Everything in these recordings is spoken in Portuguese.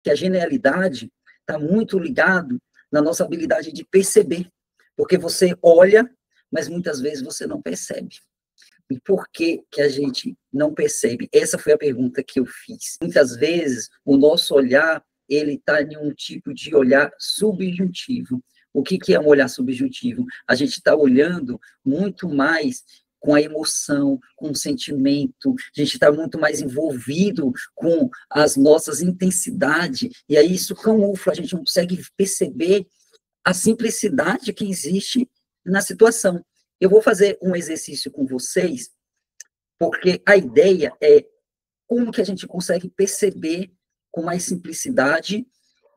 que a genialidade está muito ligado na nossa habilidade de perceber, porque você olha, mas muitas vezes você não percebe. E por que que a gente não percebe? Essa foi a pergunta que eu fiz. Muitas vezes, o nosso olhar, ele está em um tipo de olhar subjuntivo. O que que é um olhar subjuntivo? A gente está olhando muito mais com a emoção, com o sentimento, a gente está muito mais envolvido com as nossas intensidades, e aí isso camufla, a gente não consegue perceber a simplicidade que existe na situação. Eu vou fazer um exercício com vocês, porque a ideia é como que a gente consegue perceber com mais simplicidade,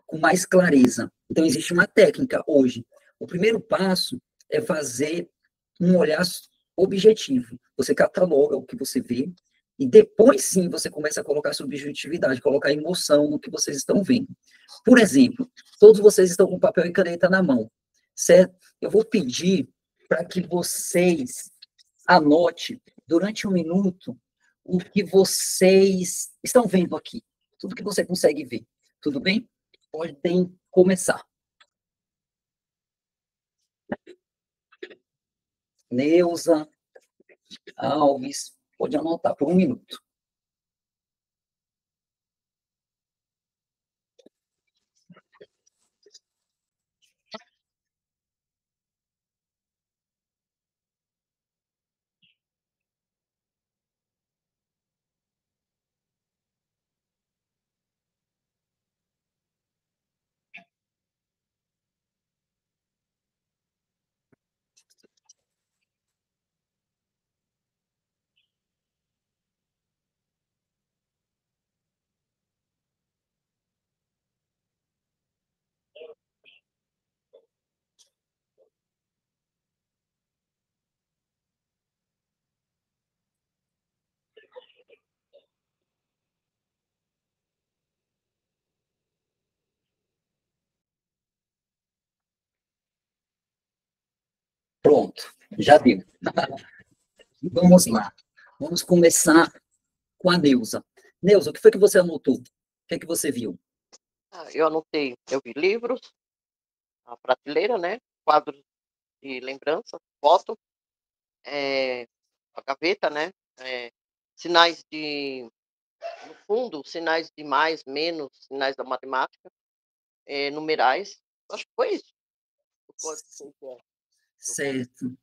com mais clareza. Então, existe uma técnica hoje. O primeiro passo é fazer um olhar objetivo. Você cataloga o que você vê, e depois sim você começa a colocar subjetividade, colocar emoção no que vocês estão vendo. Por exemplo, todos vocês estão com papel e caneta na mão, certo? Eu vou pedir para que vocês anote durante 1 minuto o que vocês estão vendo aqui, tudo que você consegue ver. Tudo bem? Podem começar. Neuza Alves, pode anotar por 1 minuto. Pronto, já deu. Vamos lá. Vamos começar com a Neuza. Neuza, o que foi que você anotou? O que é que você viu? Eu anotei, eu vi livros, a prateleira, né? Quadros de lembrança, foto, a gaveta, né? Sinais de, no fundo, sinais de mais, menos, sinais da matemática, numerais. Acho que foi isso. Certo.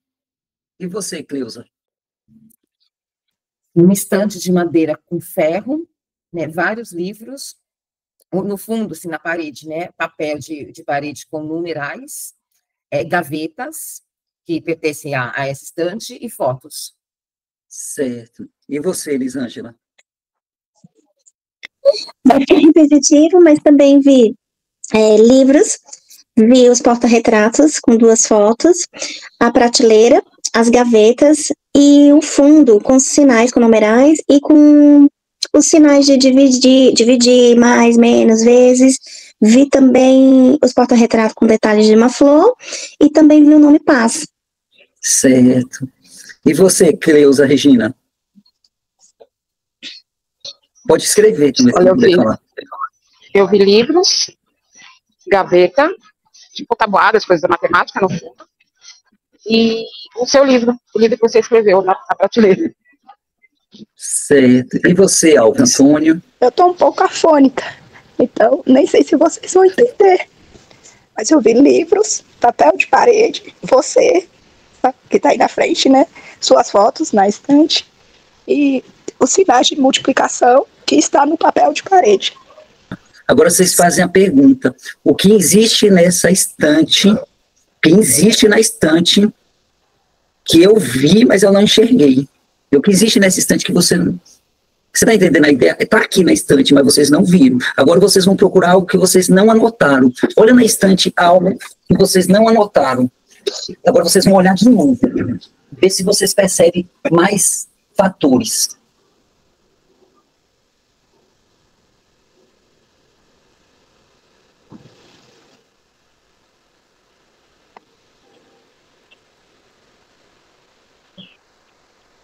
E você, Cleusa? Um estante de madeira com ferro, né, vários livros, no fundo, assim, na parede, né, papel de parede com numerais, gavetas, que pertencem a essa estante, e fotos. Certo. E você, Elisângela? Bastante repetitivo, mas também vi livros, vi os porta-retratos com 2 fotos, a prateleira, as gavetas e o fundo com sinais, com numerais e com os sinais de dividir mais, menos, vezes. Vi também os porta-retratos com detalhes de uma flor e também vi o nome Paz. Certo. E você, Cleusa Regina? Pode escrever também. Olha, eu vi livros, gaveta, tipo tabuadas, coisas da matemática, no fundo, e o seu livro, o livro que você escreveu na prateleira. Certo. E você, Alves Antônio? Eu tô um pouco afônica, então nem sei se vocês vão entender. Mas eu vi livros, papel de parede, você, que tá aí na frente, né? Suas fotos na estante, e os sinais de multiplicação que está no papel de parede. Agora vocês fazem a pergunta: o que existe nessa estante, que existe na estante, que eu vi, mas eu não enxerguei? O que existe nessa estante que você não... Você está entendendo a ideia? Está aqui na estante, mas vocês não viram. Agora vocês vão procurar algo que vocês não anotaram. Olha na estante algo que vocês não anotaram. Agora vocês vão olhar de novo. Ver se vocês percebem mais fatores.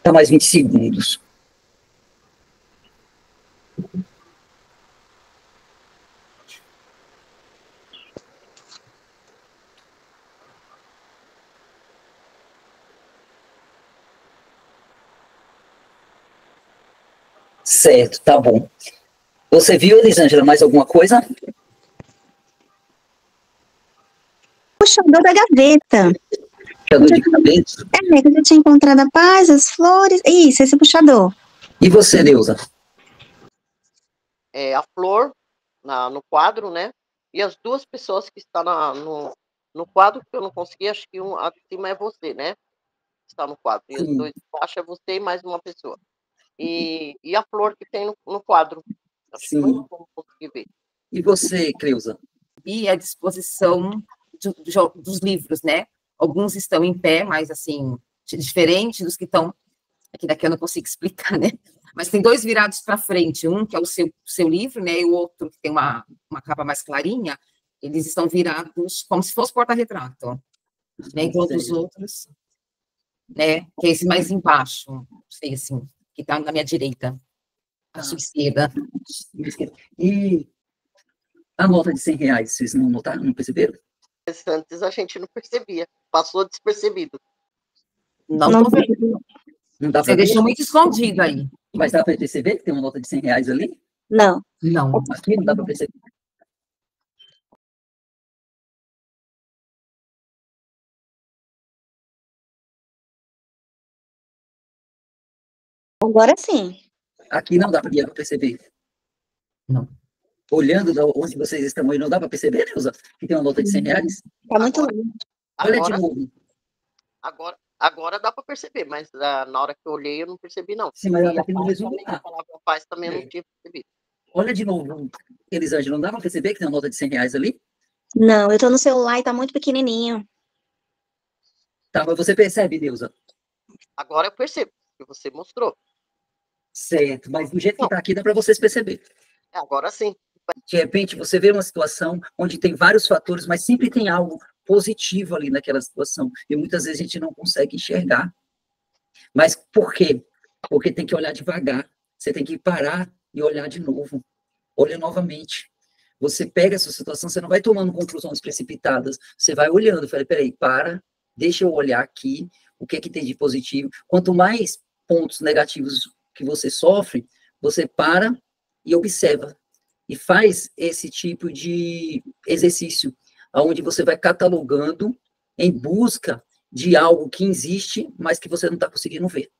Dá mais 20 segundos. Certo, tá bom. Você viu, Elisângela, mais alguma coisa? Puxador da gaveta. Puxador de cabelo. Que eu já tinha encontrado a paz, as flores. Isso, esse puxador. E você, Neuza? A flor no quadro, né? E as duas pessoas que estão no quadro, que eu não consegui, acho que a de cima é você, né? Está no quadro. E os dois de baixo é você e mais uma pessoa. E a flor que tem no quadro. Acho que não vou conseguir ver. E você, Creuza? E a disposição dos livros, né? Alguns estão em pé, mas, assim, diferente dos que estão... Aqui daqui eu não consigo explicar, né? Mas tem dois virados para frente, um que é o seu livro, né? E o outro que tem uma capa mais clarinha, eles estão virados como se fosse porta-retrato. Né? Enquanto os outros, né? Que é esse mais embaixo, não sei, assim, que está na minha direita, à sua esquerda. E a nota de R$100, vocês não notaram, não perceberam? Antes a gente não percebia, passou despercebido. Não tô vendo. Não dá Você deixou muito escondido aí. Mas dá para perceber que tem uma nota de R$100 ali? Não. Não. Aqui não dá para perceber. Agora sim. Aqui não dá para perceber. Não. Olhando onde vocês estão aí, não dá para perceber, Neuza, que tem uma nota de R$100? Tá muito longe. Olha de novo. Agora dá para perceber, mas na hora que eu olhei, eu não percebi, não. Sim, mas ela está aqui no mesmo A lugar. palavra paz também eu não tinha percebido. Olha de novo, Elisângela, não dá para perceber que tem uma nota de R$100 ali? Não, eu tô no celular e tá muito pequenininho. Tá, mas você percebe, Neuza? Agora eu percebo, que você mostrou. Certo, mas do jeito que está aqui, dá para vocês perceber. Agora sim. De repente, você vê uma situação onde tem vários fatores, mas sempre tem algo positivo ali naquela situação. E muitas vezes a gente não consegue enxergar. Mas por quê? Porque tem que olhar devagar. Você tem que parar e olhar de novo. Olha novamente. Você pega essa situação, você não vai tomando conclusões precipitadas. Você vai olhando. Fala, peraí, deixa eu olhar aqui. O que é que tem de positivo? Quanto mais pontos negativos que você sofre, você para e observa. E faz esse tipo de exercício, onde você vai catalogando em busca de algo que existe, mas que você não está conseguindo ver.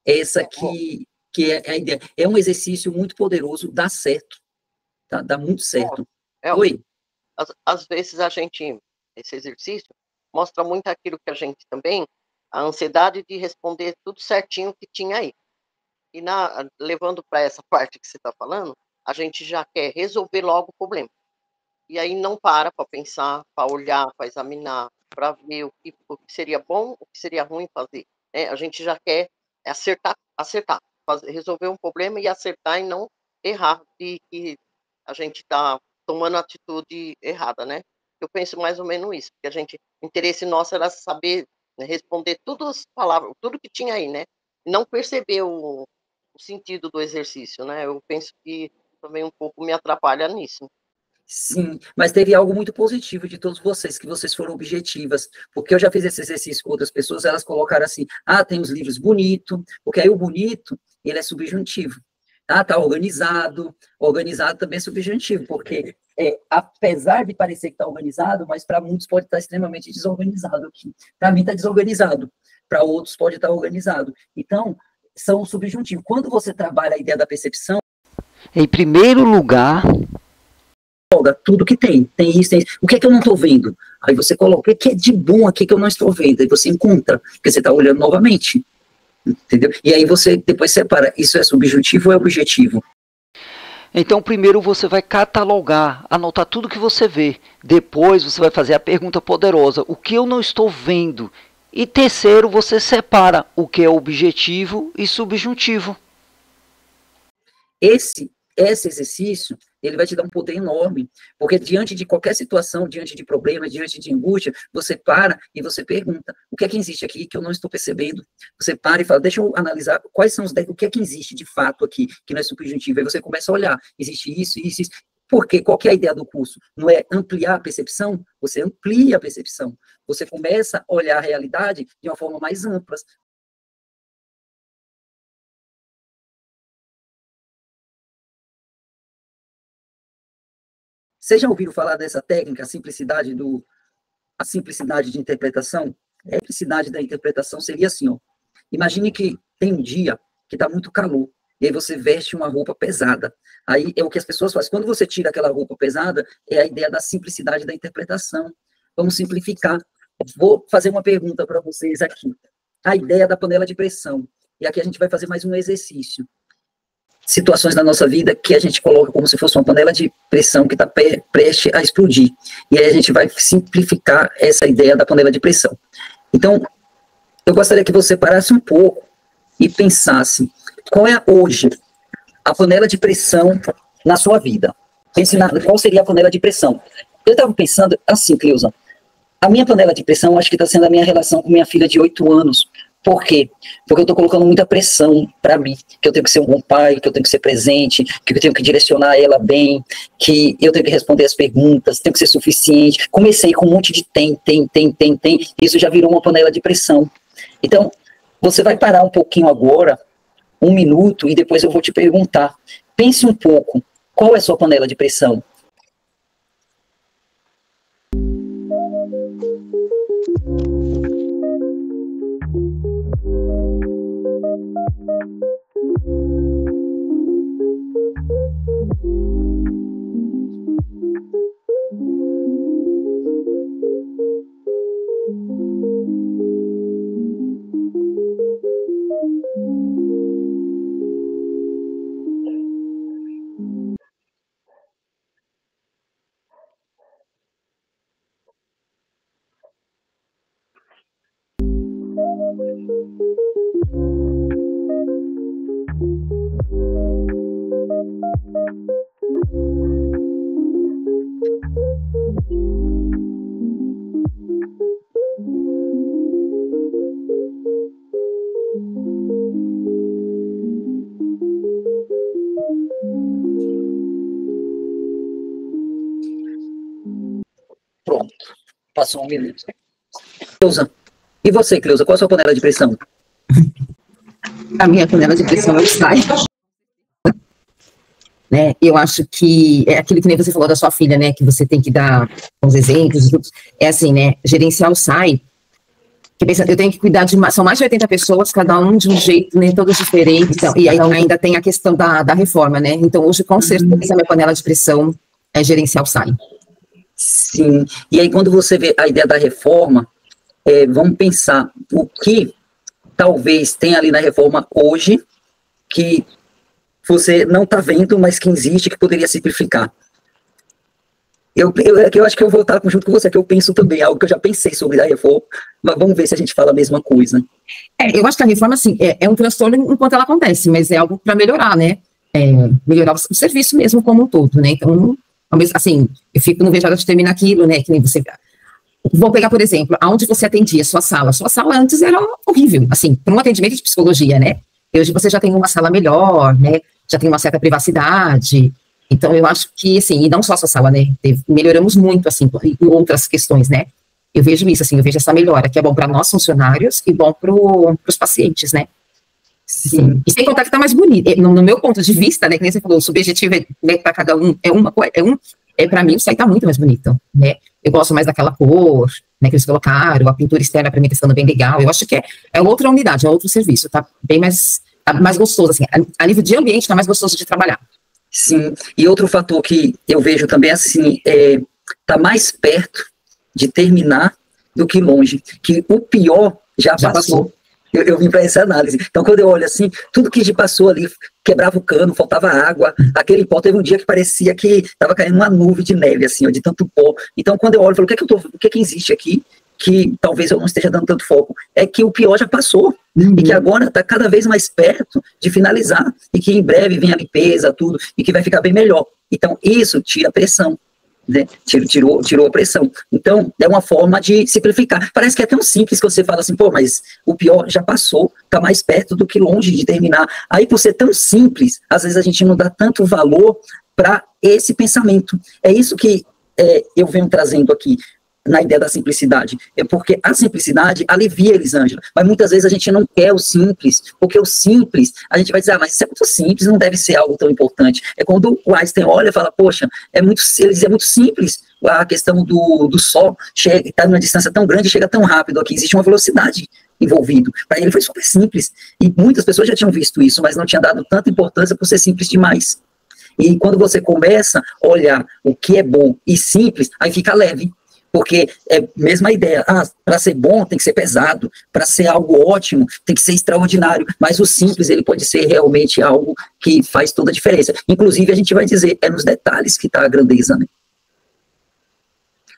Essa que é a ideia. É um exercício muito poderoso, dá certo. Tá? Dá muito certo. Oi? Às vezes esse exercício, mostra muito aquilo que a gente também, a ansiedade de responder tudo certinho que tinha aí. E levando para essa parte que você está falando, a gente já quer resolver logo o problema. E aí não para pensar, para olhar, para examinar, para ver o que seria bom, o que seria ruim fazer. A gente já quer acertar, resolver um problema e acertar e não errar, de que a gente está tomando a atitude errada, né? Eu penso mais ou menos isso, porque o interesse nosso era saber, né, responder todas as palavras, tudo que tinha aí, né? Não perceber o sentido do exercício, né? Eu penso que também um pouco me atrapalha nisso. Sim, mas teve algo muito positivo de todos vocês, que vocês foram objetivas, porque eu já fiz esse exercício com outras pessoas, elas colocaram assim, tem os livros bonitos, porque aí o bonito, ele é subjuntivo. Tá organizado também é subjuntivo, porque apesar de parecer que está organizado, mas para muitos pode estar extremamente desorganizado aqui. Para mim está desorganizado, para outros pode estar organizado. Então, são subjuntivos. Quando você trabalha a ideia da percepção, em primeiro lugar, tudo que tem isso, tem isso. O que é que eu não estou vendo? Aí você coloca, o que é de bom aqui que eu não estou vendo? Aí você encontra, porque você está olhando novamente, entendeu? E aí você depois separa, isso é subjuntivo ou é objetivo? Então, primeiro você vai catalogar, anotar tudo que você vê. Depois você vai fazer a pergunta poderosa, o que eu não estou vendo? E terceiro, você separa o que é objetivo e subjuntivo. Esse exercício, ele vai te dar um poder enorme, porque diante de qualquer situação, diante de problema, diante de angústia, você para e você pergunta, o que é que existe aqui que eu não estou percebendo? Você para e fala, deixa eu analisar quais são o que é que existe de fato aqui, que não é subjuntivo, aí você começa a olhar, existe isso, isso, isso, porque qual que é a ideia do curso? Não é ampliar a percepção? Você amplia a percepção, você começa a olhar a realidade de uma forma mais ampla, Vocês já ouviram falar dessa técnica, a simplicidade de interpretação? A simplicidade da interpretação seria assim, ó. Imagine que tem um dia que está muito calor, e aí você veste uma roupa pesada. Aí é o que as pessoas fazem. Quando você tira aquela roupa pesada, é a ideia da simplicidade da interpretação. Vamos simplificar. Vou fazer uma pergunta para vocês aqui. A ideia da panela de pressão. E aqui a gente vai fazer mais um exercício. Situações na nossa vida que a gente coloca como se fosse uma panela de pressão que está prestes a explodir. E aí a gente vai simplificar essa ideia da panela de pressão. Então, eu gostaria que você parasse um pouco e pensasse, qual é hoje a panela de pressão na sua vida? Pense qual seria a panela de pressão. Eu estava pensando assim, Cleusa, a minha panela de pressão acho que está sendo a minha relação com minha filha de 8 anos. Por quê? Porque eu estou colocando muita pressão para mim, que eu tenho que ser um bom pai, que eu tenho que ser presente, que eu tenho que direcionar ela bem, que eu tenho que responder as perguntas, tenho que ser suficiente. Comecei com um monte de tem, isso já virou uma panela de pressão. Então, você vai parar um pouquinho agora, 1 minuto, e depois eu vou te perguntar. Pense um pouco, qual é a sua panela de pressão? Pronto, passou 1 minuto. Cleusa, e você, Cleusa, qual a sua panela de pressão? A minha panela de pressão é o SAI. Né? Eu acho que é aquilo que nem você falou da sua filha, né? Que você tem que dar uns exemplos. É assim, né? Gerenciar o SAI. Que pensa, eu tenho que cuidar de são mais de 80 pessoas, cada um de um jeito, né? Todos diferentes. Então, e aí ainda tem a questão da reforma, né? Então, hoje, com certeza, a minha panela de pressão é gerenciar o SAI. Sim. E aí, quando você vê a ideia da reforma, vamos pensar o que talvez tenha ali na reforma hoje que você não está vendo, mas que existe, que poderia simplificar. Eu acho que eu vou estar junto com você, que eu penso também, algo que eu já pensei sobre a reforma, mas vamos ver se a gente fala a mesma coisa. Eu acho que a reforma, assim, é um transtorno enquanto ela acontece, mas é algo para melhorar, né? Melhorar o serviço mesmo como um todo, né? Então, assim, eu fico no vejado de terminar aquilo, né? Que nem você... Vou pegar, por exemplo, aonde você atendia, sua sala. Sua sala antes era horrível, assim, para um atendimento de psicologia, né? Hoje você já tem uma sala melhor, né? Já tem uma certa privacidade. Então, eu acho que, assim, e não só a sua sala, né? Melhoramos muito, assim, em outras questões, né? Eu vejo isso, assim, eu vejo essa melhora, que é bom para nós funcionários e bom para os pacientes, né? Sim. E sem contar que tá mais bonito. No meu ponto de vista, né? Que nem você falou, o subjetivo né, para cada um para mim o site tá muito mais bonito, né? Eu gosto mais daquela cor, né, que eles colocaram, a pintura externa para mim tá ficando bem legal. Eu acho que é outra unidade, é outro serviço, tá bem mais, tá mais gostoso, assim, a nível de ambiente tá mais gostoso de trabalhar. Sim, e outro fator que eu vejo também, assim, tá mais perto de terminar do que longe, que o pior já passou. Eu vim para essa análise. Então, quando eu olho assim, tudo que passou ali, quebrava o cano, faltava água, aquele pó, teve um dia que parecia que estava caindo uma nuvem de neve, assim, ó, de tanto pó. Então, quando eu olho, eu falo, o que existe aqui que talvez eu não esteja dando tanto foco? É que o pior já passou, e que agora está cada vez mais perto de finalizar, e que em breve vem a limpeza, tudo, e que vai ficar bem melhor. Então, isso tira a pressão. Né? Tirou a pressão. Então, é uma forma de simplificar. Parece que é tão simples que você fala assim, pô, mas o pior já passou, está mais perto do que longe de terminar. Aí, por ser tão simples, às vezes a gente não dá tanto valor para esse pensamento. É isso que eu venho trazendo aqui. na ideia da simplicidade? É porque a simplicidade alivia, Elisângela, mas muitas vezes a gente não quer o simples, porque o simples, a gente vai dizer, mas isso é muito simples, não deve ser algo tão importante. É quando o Einstein olha e fala, poxa, é muito simples, a questão do Sol está numa distância tão grande e chega tão rápido aqui, existe uma velocidade envolvido. Para ele foi super simples, e muitas pessoas já tinham visto isso, mas não tinha dado tanta importância por ser simples demais. E quando você começa a olhar o que é bom e simples, aí fica leve, porque é a mesma ideia, para ser bom tem que ser pesado, para ser algo ótimo tem que ser extraordinário, mas o simples ele pode ser realmente algo que faz toda a diferença. Inclusive a gente vai dizer, é nos detalhes que está a grandeza, né?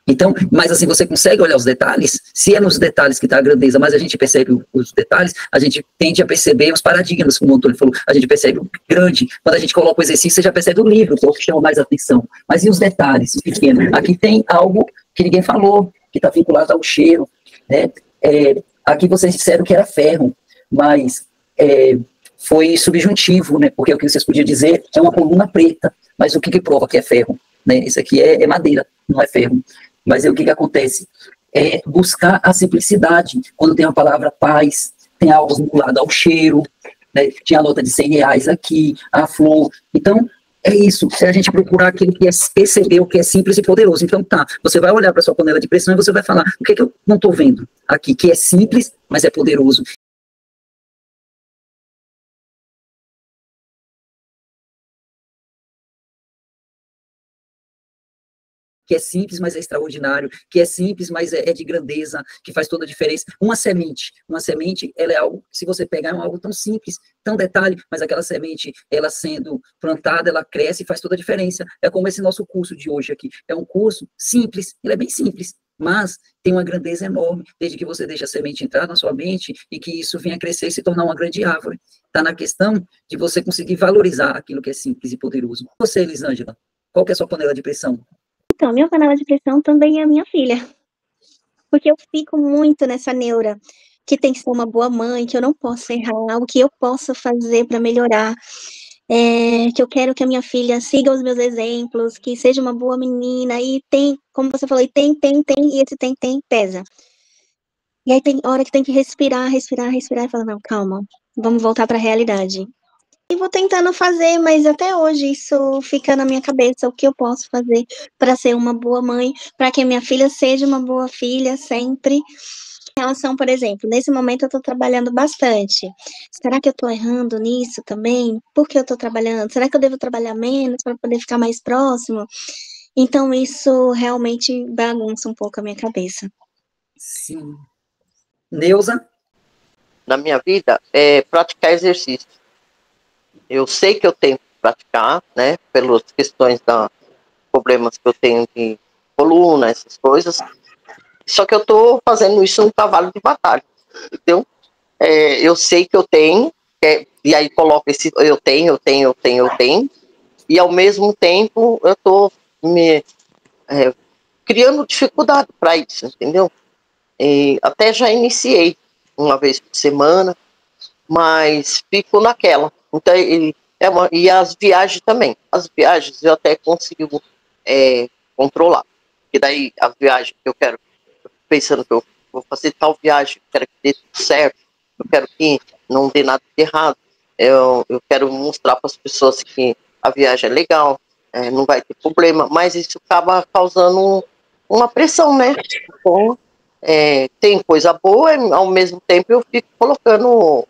Então, mas assim, você consegue olhar os detalhes, se é nos detalhes que está a grandeza, mas a gente percebe os detalhes, a gente tende a perceber os paradigmas, como o Antônio falou, a gente percebe o grande, quando a gente coloca o exercício, você já percebe o livro, que é o que chama mais atenção, mas e os detalhes, o pequeno? Aqui tem algo que ninguém falou, que está vinculado ao cheiro, né? Aqui vocês disseram que era ferro, mas foi subjuntivo, né? Porque o que vocês podiam dizer é uma coluna preta, mas o que prova que é ferro? Né? Isso aqui é madeira, não é ferro. Mas o que acontece? É buscar a simplicidade. Quando tem a palavra paz, tem algo vinculado ao cheiro, né? Tinha a nota de R$100 aqui, a flor. Então, é isso. É a gente procurar aquilo que é perceber o que é simples e poderoso. Então, você vai olhar para sua panela de pressão e você vai falar, o que é que eu não estou vendo aqui, que é simples, mas é poderoso. Que é simples, mas é extraordinário, que é simples, mas é de grandeza, que faz toda a diferença. Uma semente, ela é algo, se você pegar, é algo tão simples, tão detalhe, mas aquela semente, ela sendo plantada, ela cresce e faz toda a diferença. É como esse nosso curso de hoje aqui. É um curso simples, ele é bem simples, mas tem uma grandeza enorme, desde que você deixa a semente entrar na sua mente e que isso venha crescer e se tornar uma grande árvore. Está na questão de você conseguir valorizar aquilo que é simples e poderoso. Você, Elisângela, qual que é a sua panela de pressão? Então, minha panela de pressão também é a minha filha. Porque eu fico muito nessa neura, que tem que ser uma boa mãe, que eu não posso errar, o que eu posso fazer para melhorar, que eu quero que a minha filha siga os meus exemplos, que seja uma boa menina, e tem, como você falou, e e esse tem pesa. E aí tem hora que tem que respirar, e falar, não, calma, vamos voltar para a realidade. E vou tentando fazer, mas até hoje isso fica na minha cabeça, o que eu posso fazer para ser uma boa mãe, para que a minha filha seja uma boa filha sempre. Em relação, por exemplo, nesse momento eu estou trabalhando bastante. Será que eu estou errando nisso também? Por que eu estou trabalhando? Será que eu devo trabalhar menos para poder ficar mais próximo? Então isso realmente bagunça um pouco a minha cabeça. Sim. Neuza? Na minha vida, é praticar exercício. Eu sei que eu tenho que praticar, né, pelas questões da problemas que eu tenho de coluna, essas coisas. Só que eu estou fazendo isso no cavalo de batalha, entendeu? Eu sei que eu tenho, e aí coloco esse eu tenho, e ao mesmo tempo eu estou me criando dificuldade para isso, entendeu? Até já iniciei uma vez por semana, mas fico naquela. Então, e as viagens também. As viagens eu até consigo controlar. E daí, as viagens que eu quero, pensando que eu vou fazer tal viagem, quero que dê tudo certo, eu quero que não dê nada de errado, eu quero mostrar para as pessoas que a viagem é legal, não vai ter problema, mas isso acaba causando uma pressão, né? Então, tem coisa boa, ao mesmo tempo eu fico colocando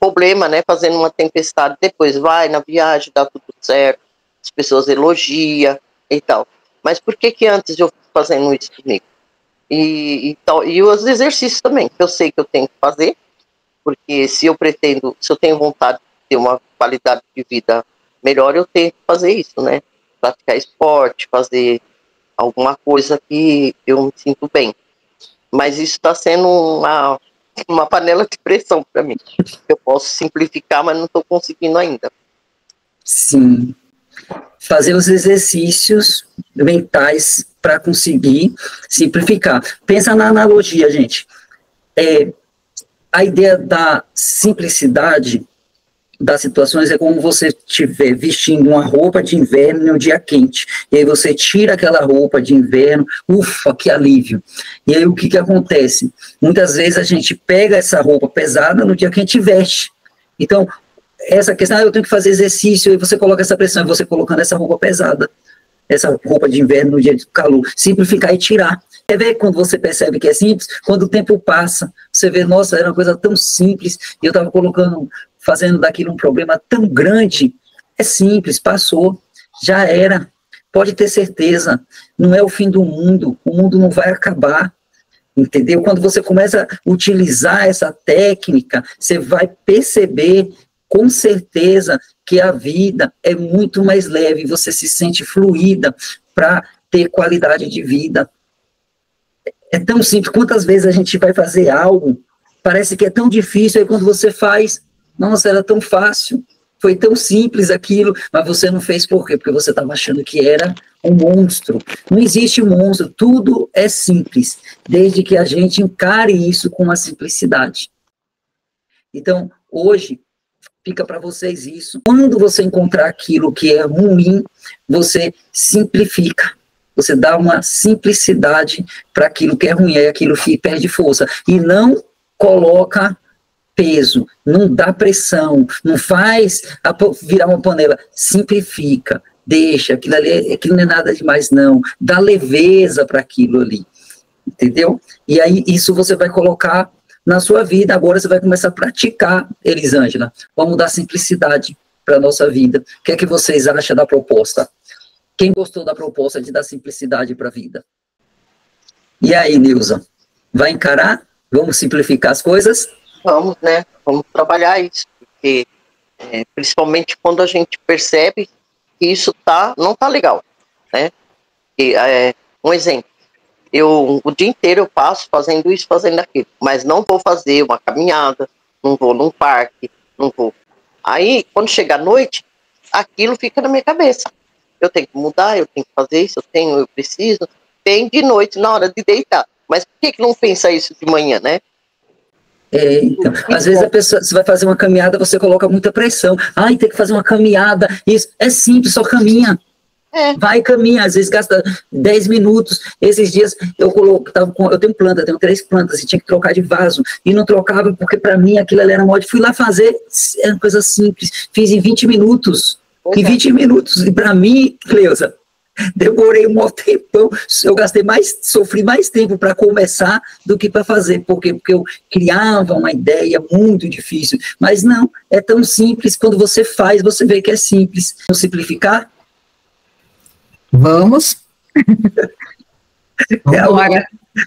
problema, né, fazendo uma tempestade, depois vai na viagem, dá tudo certo, as pessoas elogiam e tal. Mas por que antes eu fico fazendo isso comigo? E os exercícios também, que eu sei que eu tenho que fazer, porque se eu tenho vontade de ter uma qualidade de vida melhor, eu tenho que fazer isso, né? Praticar esporte, fazer alguma coisa que eu me sinto bem. Mas isso está sendo uma panela de pressão para mim. Eu posso simplificar, mas não estou conseguindo ainda. Sim. Fazer os exercícios mentais para conseguir simplificar. Pensa na analogia, gente. A ideia da simplicidade das situações é como você estiver vestindo uma roupa de inverno em um dia quente, e aí você tira aquela roupa de inverno, ufa, que alívio. E aí o que acontece? Muitas vezes a gente pega essa roupa pesada no dia quente e veste. Então, essa questão, eu tenho que fazer exercício, e você coloca essa pressão, e você colocando essa roupa pesada, essa roupa de inverno no dia de calor, simplificar e tirar. Quer ver quando você percebe que é simples? Quando o tempo passa, você vê, nossa, era uma coisa tão simples, e eu estava fazendo daquilo um problema tão grande. É simples, passou, já era, pode ter certeza, não é o fim do mundo, o mundo não vai acabar, entendeu? Quando você começa a utilizar essa técnica, você vai perceber com certeza que a vida é muito mais leve, você se sente fluida para ter qualidade de vida. É tão simples, quantas vezes a gente vai fazer algo, parece que é tão difícil, aí quando você faz, nossa, era tão fácil, foi tão simples aquilo, mas você não fez por quê? Porque você estava achando que era um monstro. Não existe monstro, tudo é simples, desde que a gente encare isso com uma simplicidade. Então, hoje, fica para vocês isso. Quando você encontrar aquilo que é ruim, você simplifica. Você dá uma simplicidade para aquilo que é ruim, aí aquilo perde força. E não coloca peso, não dá pressão, não faz virar uma panela, simplifica, deixa, aquilo não é nada demais não, dá leveza para aquilo ali, entendeu? E aí isso você vai colocar na sua vida, agora você vai começar a praticar, Elisângela, vamos dar simplicidade para a nossa vida. O que é que vocês acham da proposta? Quem gostou da proposta de dar simplicidade para a vida? E aí, Nilza, vai encarar? Vamos simplificar as coisas? Vamos, né? Vamos trabalhar isso, porque principalmente quando a gente percebe que isso não tá legal, né? E, um exemplo, o dia inteiro eu passo fazendo isso, fazendo aquilo, mas não vou fazer uma caminhada, não vou num parque, não vou. Aí, quando chega a noite, aquilo fica na minha cabeça. Eu tenho que mudar, eu tenho que fazer isso, eu preciso. Tem de noite, na hora de deitar. Mas por que não pensa isso de manhã, né? Então, às vezes a pessoa, você vai fazer uma caminhada, você coloca muita pressão. Ai, tem que fazer uma caminhada. Isso é simples, só caminha. Vai caminha, às vezes gasta 10 minutos. Esses dias eu tenho planta, tenho 3 plantas e tinha que trocar de vaso. E não trocava porque para mim aquilo ali era mod. Fui lá fazer, é uma coisa simples. Fiz em 20 minutos. Em 20 minutos. E para mim, Cleusa, demorei um maior tempão, sofri mais tempo para começar do que para fazer. Por quê? Porque eu criava uma ideia muito difícil. Mas não, é tão simples, quando você faz, você vê que é simples. Vamos simplificar? Vamos.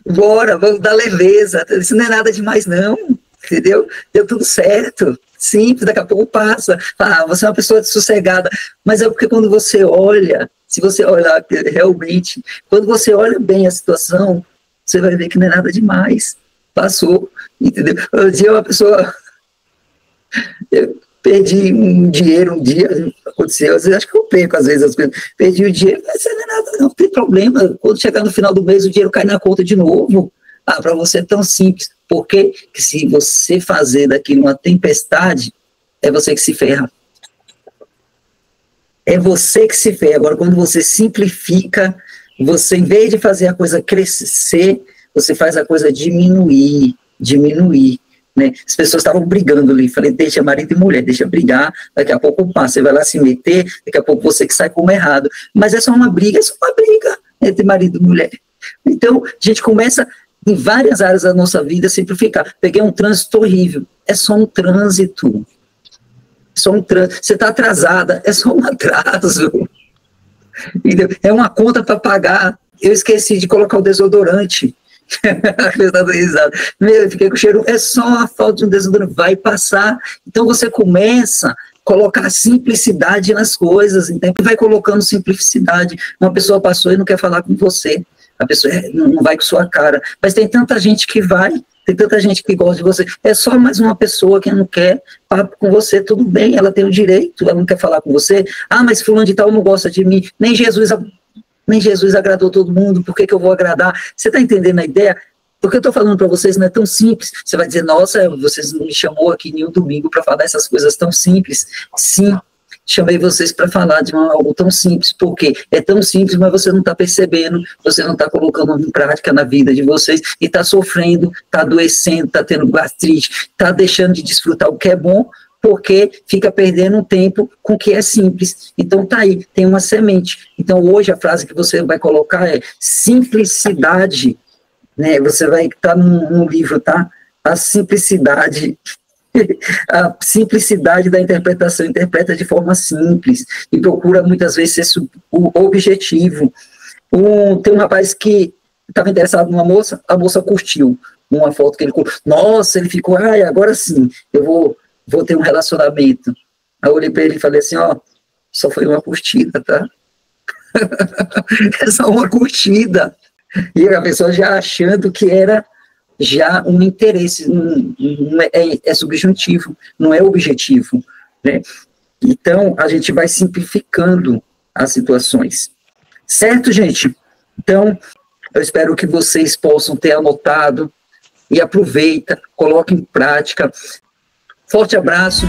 Bora, vamos dar leveza. Isso não é nada demais, não. Entendeu? Deu tudo certo. Simples, daqui a pouco passa. Você é uma pessoa sossegada. Mas é porque quando você olha, se você olhar realmente, quando você olha bem a situação, você vai ver que não é nada demais. Passou, entendeu? Um dia uma pessoa... Eu perdi um dinheiro um dia, aconteceu, às vezes, acho que eu perco às vezes as coisas. Perdi o dinheiro, mas não é nada, não tem problema. Quando chegar no final do mês, o dinheiro cai na conta de novo. Para você é tão simples. Porque se você fazer daquilo uma tempestade, é você que se ferra. É você que se ferra. Agora, quando você simplifica, você, em vez de fazer a coisa crescer, você faz a coisa diminuir, né? As pessoas estavam brigando ali, falei, deixa marido e mulher, deixa brigar, daqui a pouco passa, você vai lá se meter, daqui a pouco você que sai como errado. Mas é só uma briga entre marido e mulher. Então, a gente começa... em várias áreas da nossa vida, simplificar. Peguei um trânsito horrível. É só um trânsito. Você está atrasada. É só um atraso. Entendeu? É uma conta para pagar. Eu esqueci de colocar o desodorante. Eu fiquei com o cheiro. É só a falta de um desodorante. Vai passar. Então você começa a colocar simplicidade nas coisas. Então, vai colocando simplicidade. Uma pessoa passou e não quer falar com você. A pessoa não vai com sua cara, mas tem tanta gente que vai, tem tanta gente que gosta de você, é só mais uma pessoa que não quer papo com você, tudo bem, ela tem o direito, ela não quer falar com você, mas fulano de tal não gosta de mim, nem Jesus agradou todo mundo, por que eu vou agradar? Você está entendendo a ideia? Porque eu estou falando para vocês não é tão simples. Você vai dizer, nossa, vocês não me chamou aqui nenhum domingo para falar essas coisas tão simples. Sim, chamei vocês para falar de algo tão simples, porque é tão simples, mas você não está percebendo, você não está colocando em prática na vida de vocês, e está sofrendo, está adoecendo, está tendo gastrite, está deixando de desfrutar o que é bom, porque fica perdendo um tempo com o que é simples. Então tá aí, tem uma semente. Então hoje a frase que você vai colocar é simplicidade, né? Você vai estar no livro, tá? A simplicidade da interpretação, interpreta de forma simples e procura muitas vezes ser o objetivo. Tem um rapaz que estava interessado numa moça, a moça curtiu uma foto que ele curtiu. Nossa, ele ficou, agora sim, eu vou ter um relacionamento. Aí eu olhei para ele e falei assim, só foi uma curtida, tá? É só uma curtida. E a pessoa já achando que era já um interesse, é subjuntivo, não é objetivo, né? Então, a gente vai simplificando as situações. Certo, gente? Então, eu espero que vocês possam ter anotado e aproveita, coloque em prática. Forte abraço.